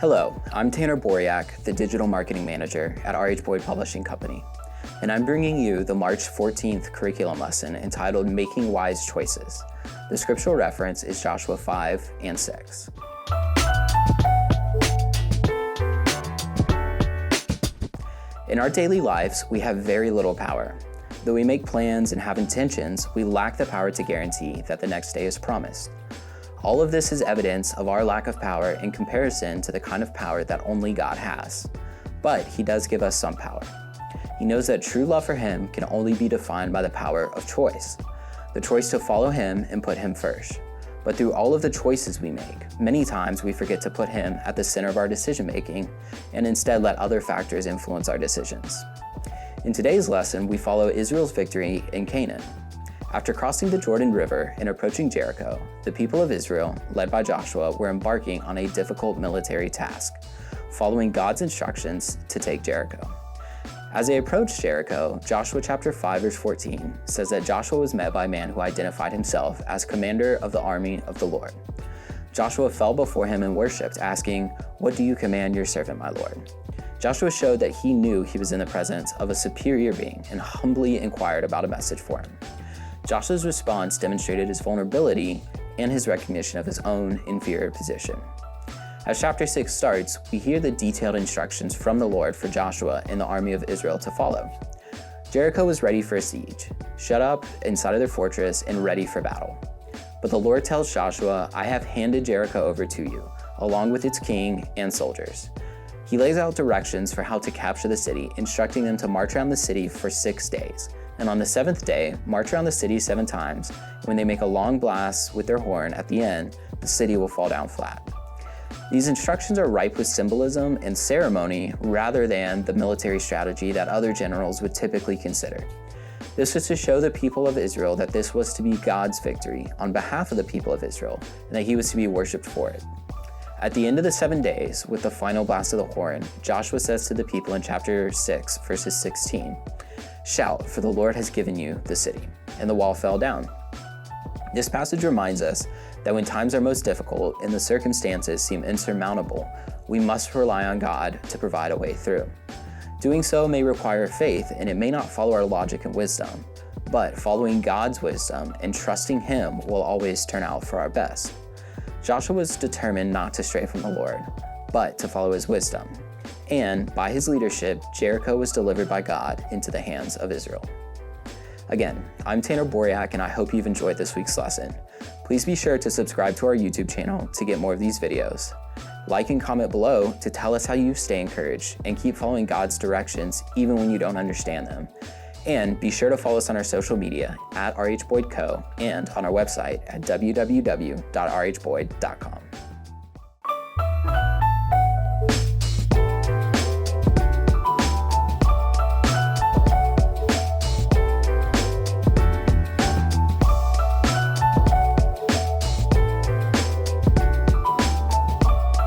Hello, I'm Tanner Boriack, the Digital Marketing Manager at RH Boyd Publishing Company, and I'm bringing you the March 14th curriculum lesson entitled Making Wise Choices. The scriptural reference is Joshua 5 and 6. In our daily lives, we have very little power. Though we make plans and have intentions, we lack the power to guarantee that the next day is promised. All of this is evidence of our lack of power in comparison to the kind of power that only God has. But He does give us some power. He knows that true love for Him can only be defined by the power of choice, the choice to follow Him and put Him first. But through all of the choices we make, many times we forget to put Him at the center of our decision-making and instead let other factors influence our decisions. In today's lesson, we follow Israel's victory in Canaan. After crossing the Jordan River and approaching Jericho, the people of Israel, led by Joshua, were embarking on a difficult military task, following God's instructions to take Jericho. As they approached Jericho, Joshua chapter 5 verse 14 says that Joshua was met by a man who identified himself as commander of the army of the Lord. Joshua fell before him and worshipped, asking, "What do you command your servant, my Lord?" Joshua showed that he knew he was in the presence of a superior being and humbly inquired about a message for him. Joshua's response demonstrated his vulnerability and his recognition of his own inferior position. As chapter 6 starts, we hear the detailed instructions from the Lord for Joshua and the army of Israel to follow. Jericho was ready for a siege, shut up inside of their fortress and ready for battle. But the Lord tells Joshua, "I have handed Jericho over to you, along with its king and soldiers." He lays out directions for how to capture the city, instructing them to march around the city for 6 days. And on the 7th day, march around the city 7 times. When they make a long blast with their horn at the end, the city will fall down flat. These instructions are ripe with symbolism and ceremony rather than the military strategy that other generals would typically consider. This was to show the people of Israel that this was to be God's victory on behalf of the people of Israel, and that He was to be worshipped for it. At the end of the 7 days, with the final blast of the horn, Joshua says to the people in chapter 6, verses 16, "Shout, for the Lord has given you the city." And the wall fell down. This passage reminds us that when times are most difficult and the circumstances seem insurmountable, we must rely on God to provide a way through. Doing so may require faith, and it may not follow our logic and wisdom, but following God's wisdom and trusting Him will always turn out for our best. Joshua was determined not to stray from the Lord, but to follow His wisdom. And by his leadership, Jericho was delivered by God into the hands of Israel. Again, I'm Tanner Boriack, and I hope you've enjoyed this week's lesson. Please be sure to subscribe to our YouTube channel to get more of these videos. Like and comment below to tell us how you stay encouraged and keep following God's directions even when you don't understand them. And be sure to follow us on our social media at RH Boyd Co. and on our website at www.rhboyd.com.